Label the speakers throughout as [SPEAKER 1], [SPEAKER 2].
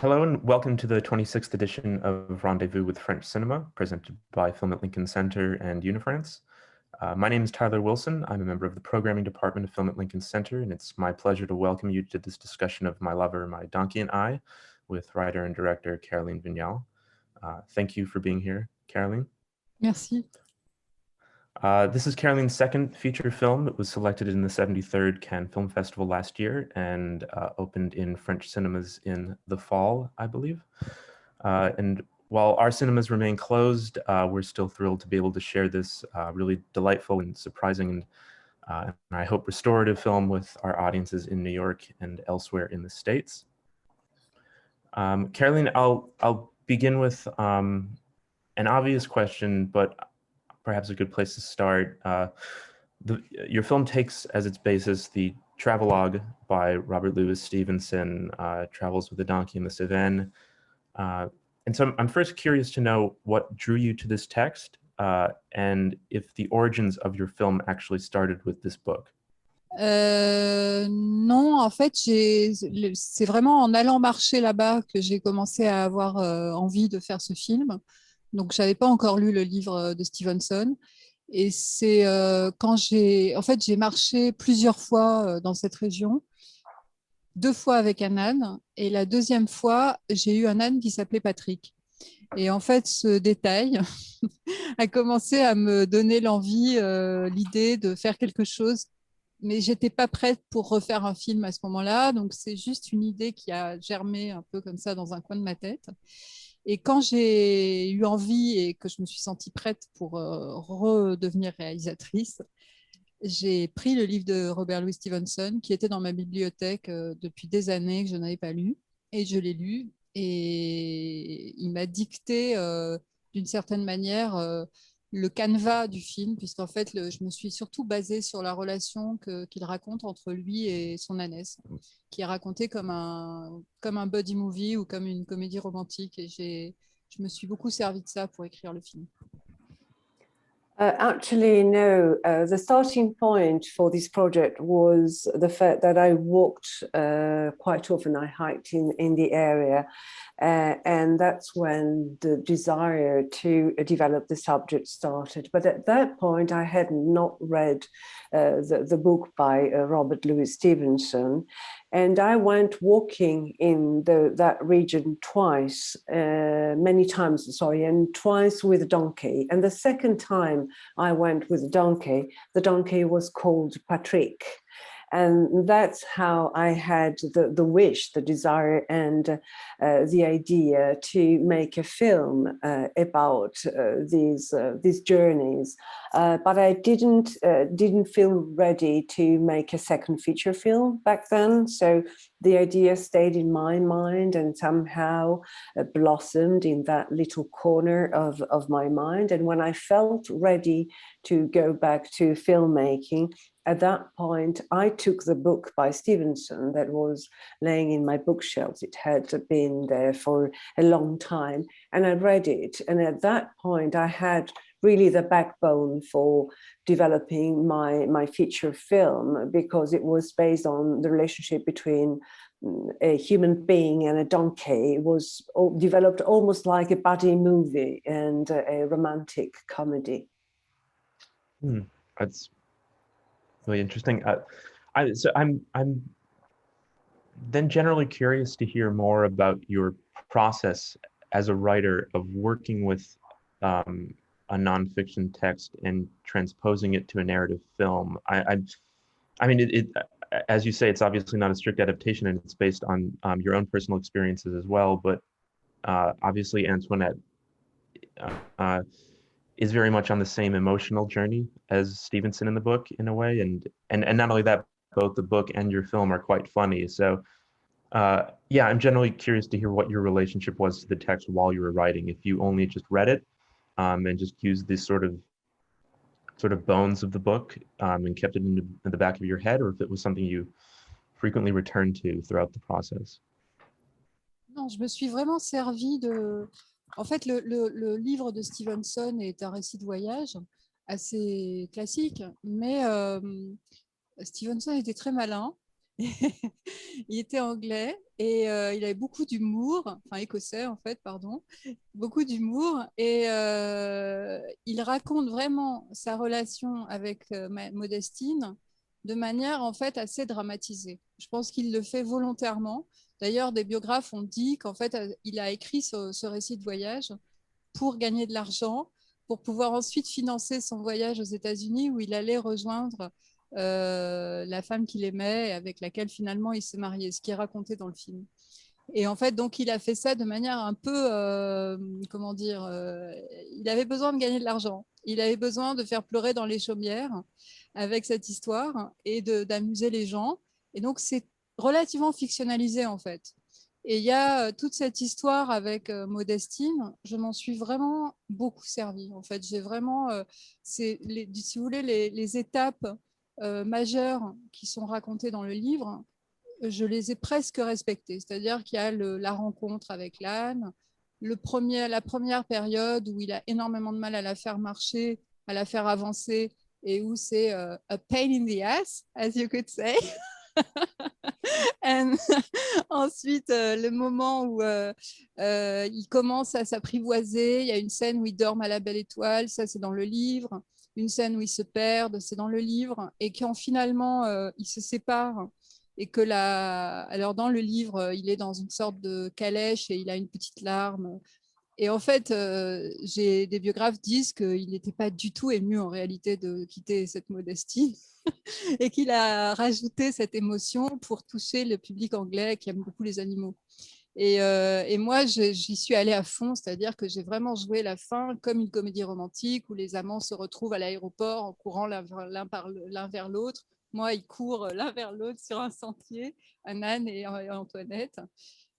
[SPEAKER 1] Hello and welcome to the 26th edition of Rendez-Vous with French Cinema, presented by Film at Lincoln Center and Unifrance. My name is Tyler Wilson. I'm a member of the Programming Department of Film at Lincoln Center, and it's my pleasure to welcome you to this discussion of My Lover, My Donkey and I with writer and director Caroline Vignal. Thank you for being here, Caroline.
[SPEAKER 2] Merci.
[SPEAKER 1] This is Caroline's second feature film. It was selected in the 73rd Cannes Film Festival last year and opened in French cinemas in the fall, I believe. And while our cinemas remain closed, we're still thrilled to be able to share this really delightful and surprising and I hope restorative film with our audiences in New York and elsewhere in the States. Caroline, I'll begin with an obvious question, but perhaps a good place to start. Your film takes as its basis the travelogue by Robert Louis Stevenson, Travels with a Donkey in the Cévennes. And so I'm first curious to know what drew you to this text and if the origins of your film actually started with this book.
[SPEAKER 2] Non, en fait, c'est vraiment en allant marcher là-bas que j'ai commencé à avoir envie de faire ce film. Donc, je n'avais pas encore lu le livre de Stevenson. Et c'est quand j'ai marché plusieurs fois dans cette région, 2 fois avec un âne. Et la deuxième fois, j'ai eu un âne qui s'appelait Patrick. Et en fait, ce détail a commencé à me donner l'envie, l'idée de faire quelque chose. Mais je n'étais pas prête pour refaire un film à ce moment-là. Donc, c'est juste une idée qui a germé un peu comme ça dans un coin de ma tête. Et quand j'ai eu envie et que je me suis sentie prête pour redevenir réalisatrice, j'ai pris le livre de Robert Louis Stevenson qui était dans ma bibliothèque depuis des années que je n'avais pas lu. Et je l'ai lu et il m'a dicté d'une certaine manière le canevas du film, puisqu'en fait, je me suis surtout basée sur la relation qu'il raconte entre lui et son ânesse, qui est racontée comme un buddy movie ou comme une comédie romantique. Et je me suis beaucoup servi de ça pour écrire le film.
[SPEAKER 3] Actually, no. The starting point for this project was the fact that I walked quite often. I hiked in the area. And that's when the desire to develop the subject started. But at that point, I had not read the book by Robert Louis Stevenson. And I went walking in that region many times, and twice with a donkey. And the second time I went with a donkey, the donkey was called Patrick. And that's how I had the wish, the desire, and the idea to make a film about these journeys. But I didn't feel ready to make a second feature film back then. So the idea stayed in my mind and somehow blossomed in that little corner of my mind. And when I felt ready to go back to filmmaking, at that point, I took the book by Stevenson that was laying in my bookshelves. It had been there for a long time, and I read it. And at that point, I had really the backbone for developing my feature film, because it was based on the relationship between a human being and a donkey. It was developed almost like a buddy movie and a romantic comedy.
[SPEAKER 1] That's really interesting. So I'm then generally curious to hear more about your process as a writer of working with a nonfiction text and transposing it to a narrative film. I mean, as you say, it's obviously not a strict adaptation, and it's based on your own personal experiences as well. But obviously, Antoinette is very much on the same emotional journey as Stevenson in the book, in a way, and not only that, both the book and your film are quite funny. So yeah, I'm generally curious to hear what your relationship was to the text while you were writing. If you only just read it and just used this sort of bones of the book and kept it in the back of your head, or if it was something you frequently returned to throughout the process.
[SPEAKER 2] Non, je me suis vraiment servi de... En fait, le livre de Stevenson est un récit de voyage assez classique, mais Stevenson était très malin Il était anglais et il avait beaucoup d'humour, enfin écossais en fait, pardon, beaucoup d'humour. Et il raconte vraiment sa relation avec Modestine de manière en fait assez dramatisée. Je pense qu'il le fait volontairement. D'ailleurs, des biographes ont dit qu'en fait, il a écrit ce récit de voyage pour gagner de l'argent, pour pouvoir ensuite financer son voyage aux États-Unis où il allait rejoindre la femme qu'il aimait et avec laquelle finalement il s'est marié, ce qui est raconté dans le film. Et en fait, donc, il a fait ça de manière un peu, comment dire, il avait besoin de gagner de l'argent. Il avait besoin de faire pleurer dans les chaumières avec cette histoire et d'amuser les gens. Et donc, c'est relativement fictionnalisé, en fait. Et il y a toute cette histoire avec Modestine. Je m'en suis vraiment beaucoup servi. En fait, j'ai vraiment, si vous voulez, les étapes majeures qui sont racontées dans le livre, je les ai presque respectées. C'est-à-dire qu'il y a la rencontre avec l'âne, la première période où il a énormément de mal à la faire marcher, à la faire avancer, et où c'est a pain in the ass, as you could say. And ensuite, le moment où il commence à s'apprivoiser, il y a une scène où ils dorment à la belle étoile, ça c'est dans le livre. Une scène où ils se perdent, c'est dans le livre. Et quand finalement ils se séparent, et que alors dans le livre, il est dans une sorte de calèche et il a une petite larme. Et en fait, des biographes disent qu'il n'était pas du tout ému en réalité de quitter cette Modestie et qu'il a rajouté cette émotion pour toucher le public anglais qui aime beaucoup les animaux. Et moi, j'y suis allée à fond, c'est-à-dire que j'ai vraiment joué la fin comme une comédie romantique où les amants se retrouvent à l'aéroport en courant l'un vers l'autre. Moi, ils courent l'un vers l'autre sur un sentier, Anne et Antoinette.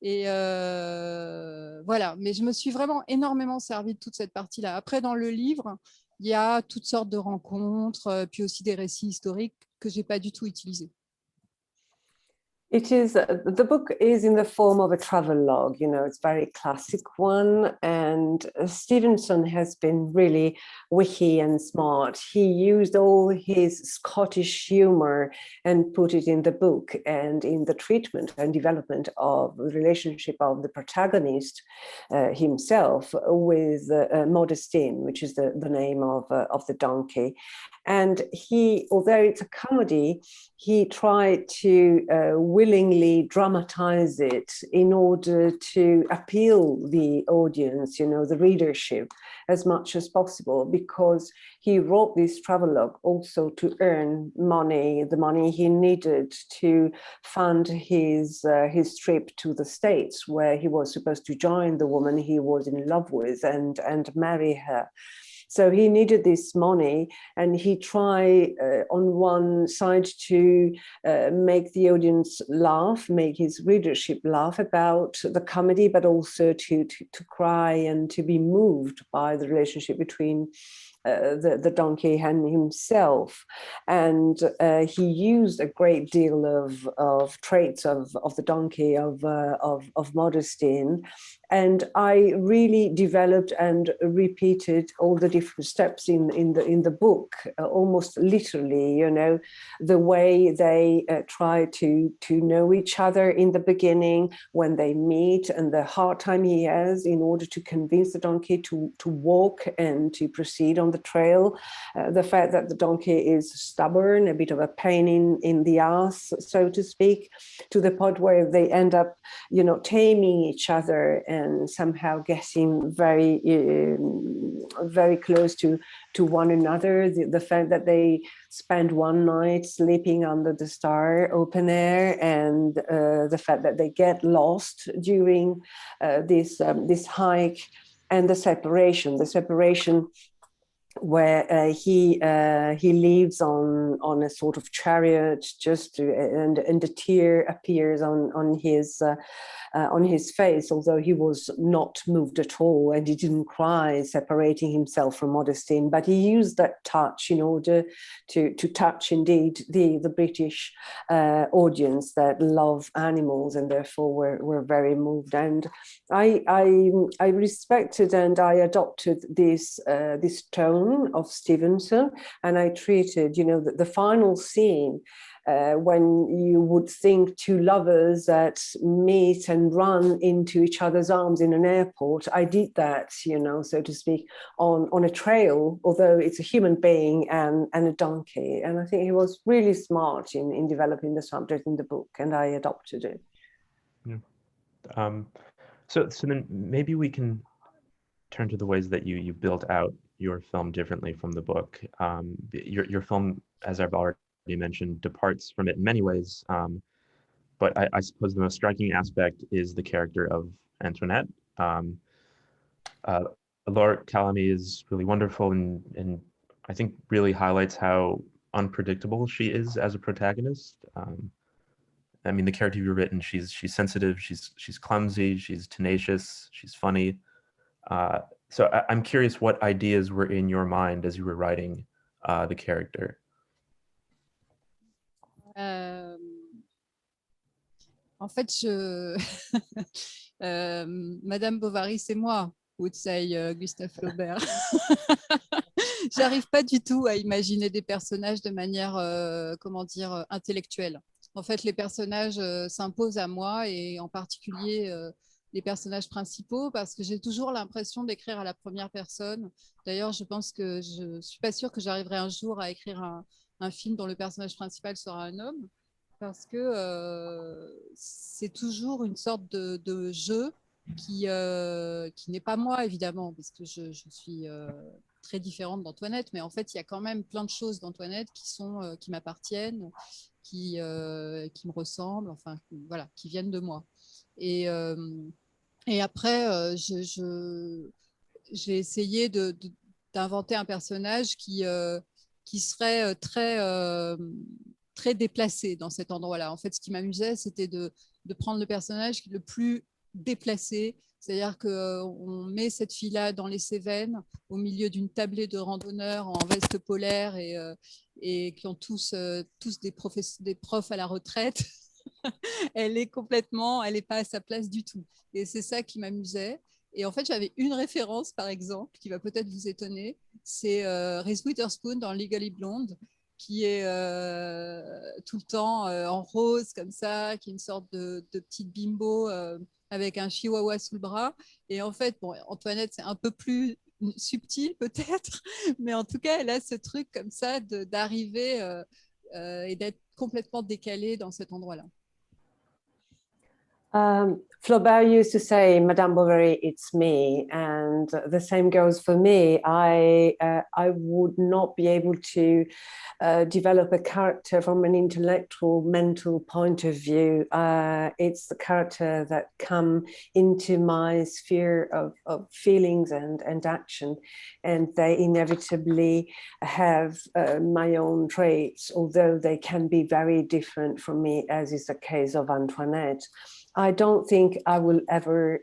[SPEAKER 2] Et voilà, mais je me suis vraiment énormément servie de toute cette partie-là. Après, dans le livre, il y a toutes sortes de rencontres, puis aussi des récits historiques que je n'ai pas du tout utilisés.
[SPEAKER 3] It is, the book is in the form of a travel log, you know, it's a very classic one. And Stevenson has been really witty and smart. He used all his Scottish humor and put it in the book and in the treatment and development of the relationship of the protagonist himself with Modestine, which is the name of the donkey. And he, although it's a comedy, he tried to willingly dramatize it in order to appeal the audience, you know, the readership, as much as possible, because he wrote this travelogue also to earn money, the money he needed to fund his trip to the States, where he was supposed to join the woman he was in love with and marry her. So he needed this money, and he tried on one side to make the audience laugh, make his readership laugh about the comedy, but also to cry and to be moved by the relationship between the donkey and himself. And he used a great deal of traits of the donkey, of Modestine. And I really developed and repeated all the different steps in the book, almost literally, you know, the way they try to know each other in the beginning, when they meet, and the hard time he has in order to convince the donkey to walk and to proceed on the trail. The fact that the donkey is stubborn, a bit of a pain in the ass, so to speak, to the point where they end up, you know, taming each other and somehow getting very, very close to one another. The fact that they spend one night sleeping under the star open air, and the fact that they get lost during this hike, and the separation where he lives on a sort of chariot, and a tear appears on his face, although he was not moved at all, and he didn't cry separating himself from Modestine, but he used that touch in order to touch indeed the British audience that love animals, and therefore were very moved. And I respected and I adopted this tone tone of Stevenson, and I treated, the final scene when you would think two lovers that meet and run into each other's arms in an airport. I did that, so to speak, on a trail, although it's a human being and a donkey. And I think he was really smart in developing the subject in the book, and I adopted it.
[SPEAKER 1] Yeah. So then maybe we can turn to the ways that you built out your film differently from the book. Your film, as I've already mentioned, departs from it in many ways. But I suppose the most striking aspect is the character of Antoinette. Laure Calamy is really wonderful and I think really highlights how unpredictable she is as a protagonist. I mean, the character you've written, she's sensitive, she's clumsy, she's tenacious, she's funny. So I'm curious what ideas were in your mind as you were writing the character.
[SPEAKER 2] En fait, Madame Bovary, c'est moi, would say Gustave Flaubert. J'arrive pas du tout à imaginer des personnages de manière, comment dire, intellectuelle. En fait, les personnages s'imposent à moi et en particulier les personnages principaux parce que j'ai toujours l'impression d'écrire à la première personne. D'ailleurs, je pense que je suis pas sûre que j'arriverai un jour à écrire un film dont le personnage principal sera un homme parce que c'est toujours une sorte de jeu qui n'est pas moi, évidemment, parce que je suis très différente d'Antoinette, mais en fait, il y a quand même plein de choses d'Antoinette qui m'appartiennent, qui me ressemblent, enfin, voilà, qui viennent de moi. Et après, j'ai essayé d'inventer un personnage qui serait très déplacé dans cet endroit-là. En fait, ce qui m'amusait, c'était de prendre le personnage le plus déplacé, c'est-à-dire qu'on met cette fille-là dans les Cévennes, au milieu d'une tablée de randonneurs en veste polaire et qui ont tous des profs à la retraite. Elle n'est pas à sa place du tout. Et c'est ça qui m'amusait. Et en fait, j'avais une référence, par exemple, qui va peut-être vous étonner. C'est Reese Witherspoon dans Legally Blonde, qui est tout le temps en rose, comme ça, qui est une sorte de petite bimbo avec un chihuahua sous le bras. Et en fait, bon, Antoinette, c'est un peu plus subtil peut-être, mais en tout cas, elle a ce truc comme ça d'arriver et d'être complètement décalée dans cet endroit-là.
[SPEAKER 3] Flaubert used to say, Madame Bovary, it's me. And the same goes for me. I would not be able to develop a character from an intellectual, mental point of view. It's the character that come into my sphere of feelings and action. And they inevitably have my own traits, although they can be very different from me, as is the case of Antoinette. I don't think I will ever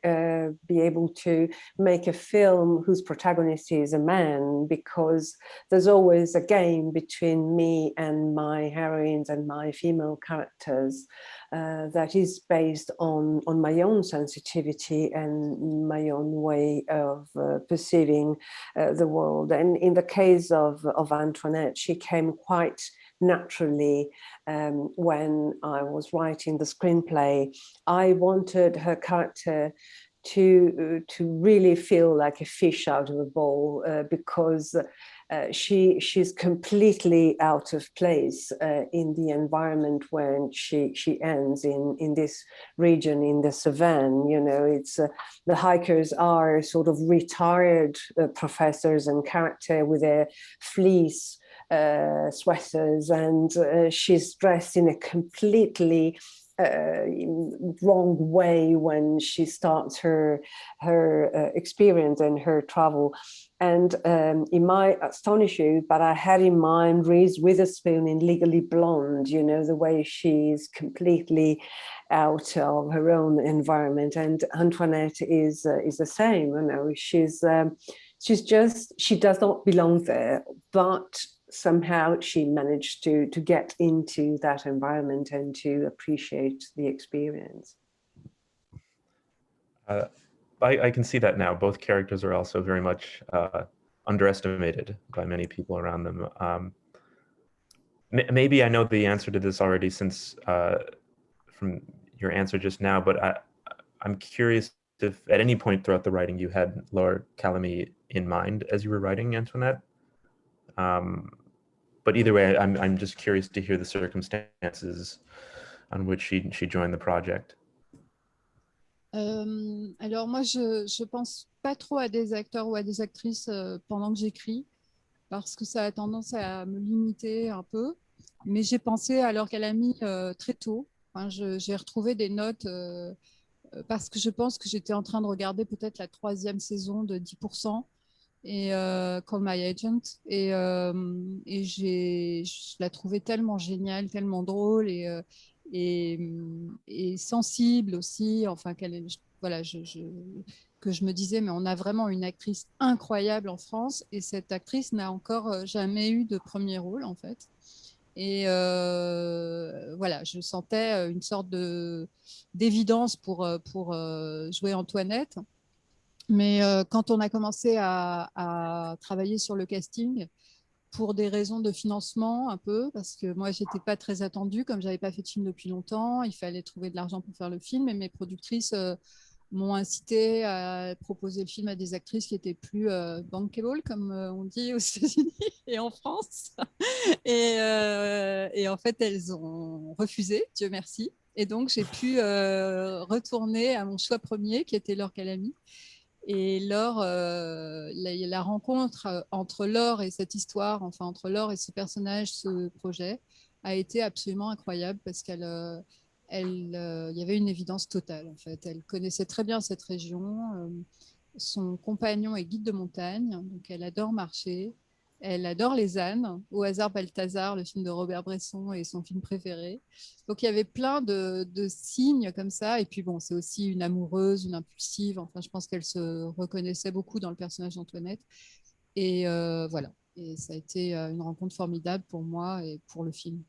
[SPEAKER 3] be able to make a film whose protagonist is a man, because there's always a game between me and my heroines and my female characters that is based on my own sensitivity and my own way of perceiving the world. And in the case of Antoinette, she came quite naturally when I was writing the screenplay. I wanted her character to really feel like a fish out of a bowl because she's completely out of place in the environment when she ends in this region in the Cévennes. You know, it's the hikers are sort of retired professors and character with their fleece sweaters, and she's dressed in a completely wrong way when she starts her experience and her travel. And it might astonish you, but I had in mind Reese Witherspoon in Legally Blonde, you know, the way she's completely out of her own environment. And Antoinette is the same, you know, she does not belong there, but somehow she managed to get into that environment and to appreciate the experience.
[SPEAKER 1] I can see that now. Both characters are also very much underestimated by many people around them. Maybe I know the answer to this already since from your answer just now, but I'm curious if at any point throughout the writing you had Laure Calamy in mind as you were writing Antoinette. But either way, I'm just curious to hear the circumstances on which she joined the project.
[SPEAKER 2] Alors moi, je pense pas trop à des acteurs ou à des actrices pendant que j'écris, parce que ça a tendance à me limiter un peu. Mais j'ai pensé à Laure Calamy très tôt. Enfin, j'ai retrouvé des notes parce que je pense que j'étais en train de regarder peut-être la 3e saison de 10% et Call My Agent. Et je la trouvais tellement géniale, tellement drôle et sensible aussi. Enfin, voilà, que je me disais, mais on a vraiment une actrice incroyable en France et cette actrice n'a encore jamais eu de premier rôle en fait. Et voilà, je sentais une sorte d'évidence pour jouer Antoinette. Mais quand on a commencé à travailler sur le casting, pour des raisons de financement un peu, parce que moi, j'étais pas très attendue, comme j'avais pas fait de film depuis longtemps, il fallait trouver de l'argent pour faire le film, et mes productrices m'ont incité à proposer le film à des actrices qui étaient plus bankable, comme on dit aux États-Unis et en France. Et en fait, elles ont refusé, Dieu merci. Et donc, j'ai pu retourner à mon choix premier, qui était Laure Calamy. Et Laure, la rencontre entre Laure et cette histoire, enfin entre Laure et ce personnage, ce projet, a été absolument incroyable parce qu'elle, il y avait une évidence totale en fait. Elle connaissait très bien cette région. Son compagnon est guide de montagne, donc elle adore marcher. Elle adore les ânes. Au hasard Balthazar, le film de Robert Bresson, est son film préféré. Donc il y avait plein de signes comme ça. Et puis bon, c'est aussi une amoureuse, une impulsive. Enfin, je pense qu'elle se reconnaissait beaucoup dans le personnage d'Antoinette. Et voilà. Et ça a été une rencontre formidable pour moi et pour le film.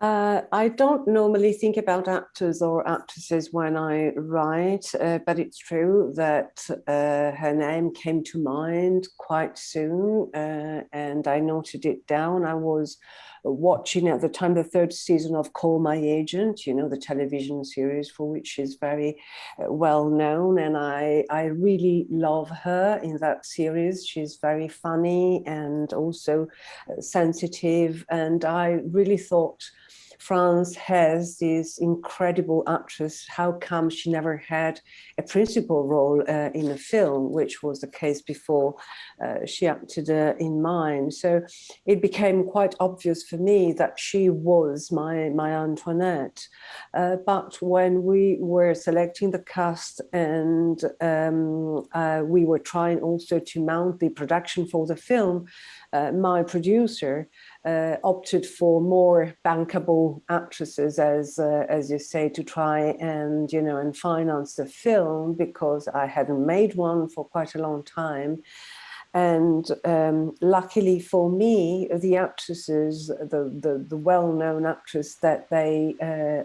[SPEAKER 3] I don't normally think about actors or actresses when I write, but it's true that her name came to mind quite soon, and I noted it down. I was watching at the time the 3rd season of Call My Agent, you know, the television series for which she's very well known, and I really love her in that series. She's very funny and also sensitive, and I really thought France has this incredible actress. How come she never had a principal role in a film, which was the case before she acted in mine? So it became quite obvious for me that she was my Antoinette. But when we were selecting the cast and we were trying also to mount the production for the film, my producer opted for more bankable actresses, as you say, to try and and finance the film, because I hadn't made one for quite a long time. And luckily for me, the actresses, the well-known actress that they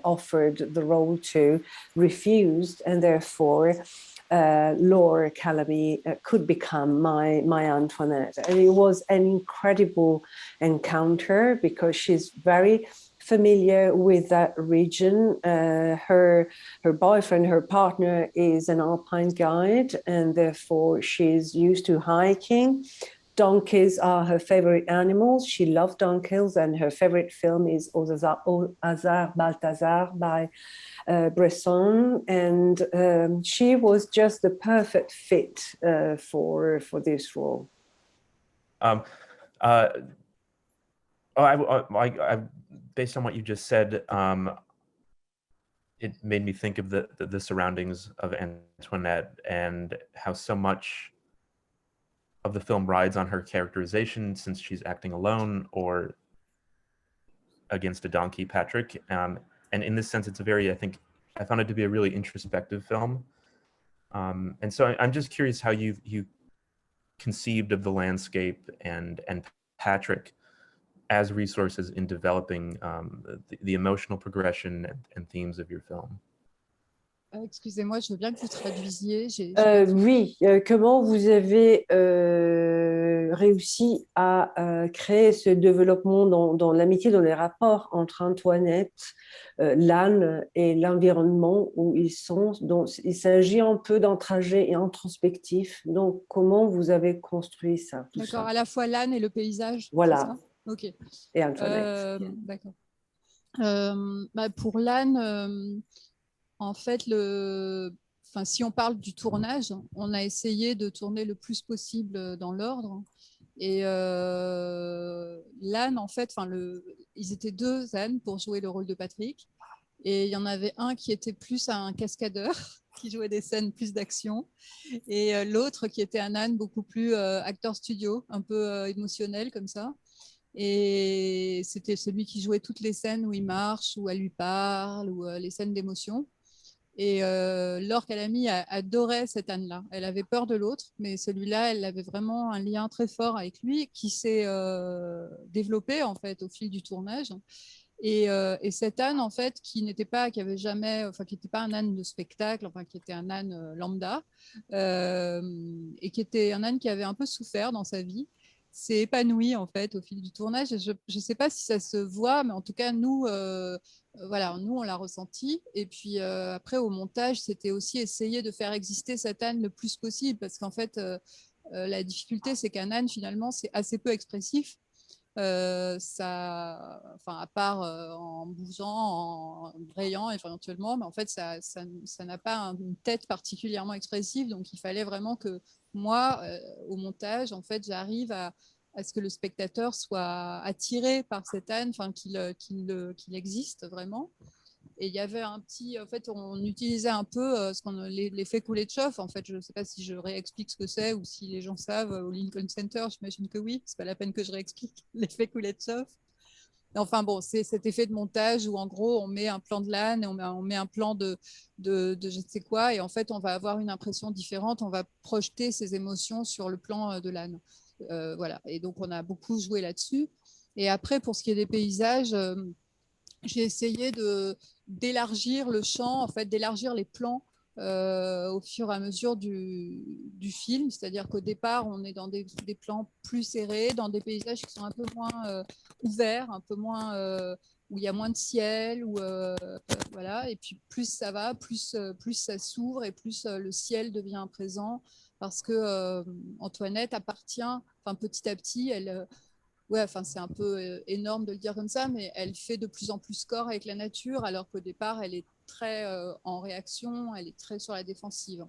[SPEAKER 3] offered the role to, refused, and therefore Laure Calamy could become my Antoinette. And it was an incredible encounter because she's very familiar with that region. Her boyfriend, her partner, is an alpine guide, and therefore she's used to hiking. Donkeys are her favorite animals. She loved donkeys, and her favorite film is Au hasard Balthazar by Bresson, and she was just the perfect fit for this role.
[SPEAKER 1] Based on what you just said, it made me think of the surroundings of Antoinette and how so much of the film rides on her characterization, since she's acting alone or against a donkey, Patrick. And in this sense, it's I found it to be a really introspective film. And so I'm just curious how you conceived of the landscape and Patrick as resources in developing the emotional progression and themes of your film.
[SPEAKER 2] Excusez-moi, je veux bien que vous traduisiez.
[SPEAKER 3] Oui, comment vous avez réussi à créer ce développement dans l'amitié, dans les rapports entre Antoinette, l'âne et l'environnement où ils sont. Donc, il s'agit un peu d'un trajet introspectif. Donc, comment vous avez construit ça, tout
[SPEAKER 2] D'accord,
[SPEAKER 3] ça?
[SPEAKER 2] à la fois l'âne et le paysage,
[SPEAKER 3] Voilà.
[SPEAKER 2] c'est ça? Ok.
[SPEAKER 3] Et Antoinette.
[SPEAKER 2] D'accord. Pour l'âne, en fait, si on parle du tournage, on a essayé de tourner le plus possible dans l'ordre. Et l'âne, en fait, ils étaient 2 ânes pour jouer le rôle de Patrick. Et il y en avait un qui était plus un cascadeur, qui jouait des scènes plus d'action, et l'autre qui était un âne beaucoup plus acteur studio, un peu émotionnel comme ça. Et c'était celui qui jouait toutes les scènes où il marche, où elle lui parle, ou les scènes d'émotion. Et Laure Calamy adorait cet âne-là. Elle avait peur de l'autre, mais celui-là, elle avait vraiment un lien très fort avec lui qui s'est développé en fait au fil du tournage. Et cet âne, en fait, qui avait jamais, qui n'était pas un âne de spectacle, qui était un âne lambda, et qui était un âne qui avait un peu souffert dans sa vie, s'est épanoui en fait au fil du tournage. Et je ne sais pas si ça se voit, mais en tout cas nous, nous on l'a ressenti. Et puis après au montage, c'était aussi essayer de faire exister cet âne le plus possible, parce qu'en fait la difficulté, c'est qu'un âne finalement c'est assez peu expressif. À part en bougeant, en brayant éventuellement, mais en fait, ça n'a pas une tête particulièrement expressive. Donc, il fallait vraiment que moi, au montage, en fait, j'arrive à ce que le spectateur soit attiré par cet âne, qu'il existe vraiment. Et il y avait en fait, on utilisait un peu l'effet coulée de chauffe. En fait, je ne sais pas si je réexplique ce que c'est ou si les gens savent au Lincoln Center. J'imagine que oui. C'est pas la peine que je réexplique l'effet coulée de chauffe. Enfin bon, c'est cet effet de montage où en gros on met un plan de l'âne et on met un plan de je ne sais quoi, et en fait on va avoir une impression différente. On va projeter ses émotions sur le plan de l'âne. Voilà. Et donc on a beaucoup joué là-dessus. Et après, pour ce qui est des paysages, j'ai essayé d'élargir le champ, en fait, d'élargir les plans au fur et à mesure du film. C'est-à-dire qu'au départ, on est dans des plans plus serrés, dans des paysages qui sont un peu moins ouverts, un peu moins où il y a moins de ciel, voilà. Et puis plus ça va, plus ça s'ouvre et plus le ciel devient présent, parce que Antoinette appartient, petit à petit, elle c'est un peu énorme de le dire comme ça, mais elle fait de plus en plus corps avec la nature, alors qu'au départ, elle est très en réaction, elle est très sur la défensive.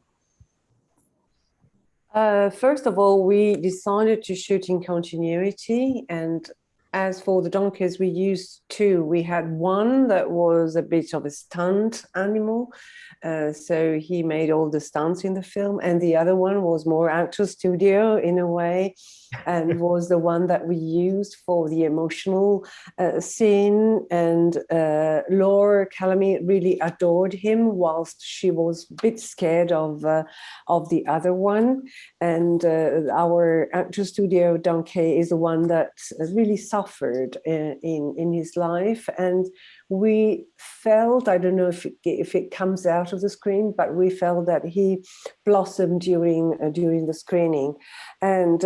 [SPEAKER 3] First of all, we decided to shoot in continuity, and as for the donkeys, we used 2. We had one that was a bit of a stunt animal, so he made all the stunts in the film, and the other one was more actor studio in a way, and was the one that we used for the emotional scene. And Laure Calamy really adored him, whilst she was a bit scared of the other one. And our actor studio donkey is the one that really suffered in his life. And we felt, I don't know if it comes out of the screen, but we felt that he blossomed during the screening. And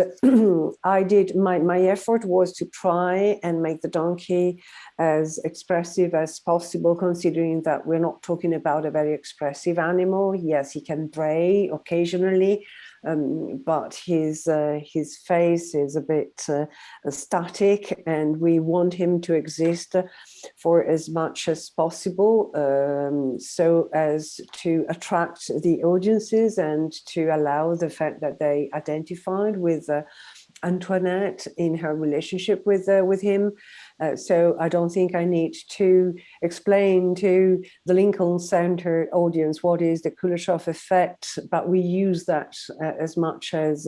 [SPEAKER 3] I did, my effort was to try and make the donkey as expressive as possible, considering that we're not talking about a very expressive animal. Yes, he can bray occasionally, but his face is a bit static, and we want him to exist for as much as possible, so as to attract the audiences and to allow the fact that they identified with Antoinette in her relationship with him. So I don't think I need to explain to the Lincoln Center audience what is the Kuleshov effect, but we use that as much as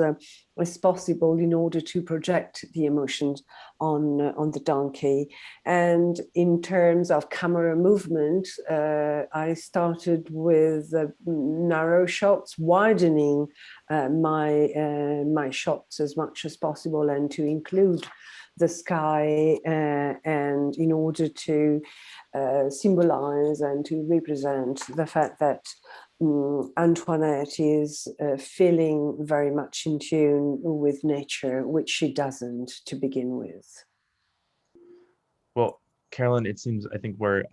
[SPEAKER 3] possible in order to project the emotions on the donkey. And in terms of camera movement, I started with narrow shots, widening my shots as much as possible, and to include the sky, and in order to symbolize and to represent the fact that Antoinette is feeling very much in tune with nature, which she doesn't to begin with.
[SPEAKER 1] Well, Carolyn, it seems I think we're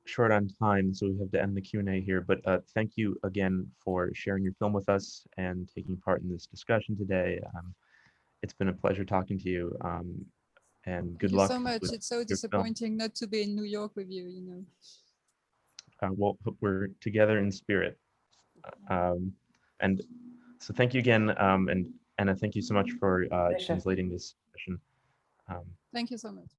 [SPEAKER 1] short on time, so we have to end the Q&A here. But thank you again for sharing your film with us and taking part in this discussion today. It's been a pleasure talking to you, and good luck.
[SPEAKER 2] Thank you so much.
[SPEAKER 1] with
[SPEAKER 2] It's so
[SPEAKER 1] your film.
[SPEAKER 2] disappointing not to be in New York with you, you know.
[SPEAKER 1] Well, we're together in spirit. And so thank you again, and Anna, thank you so much for translating this session.
[SPEAKER 2] Thank you so much.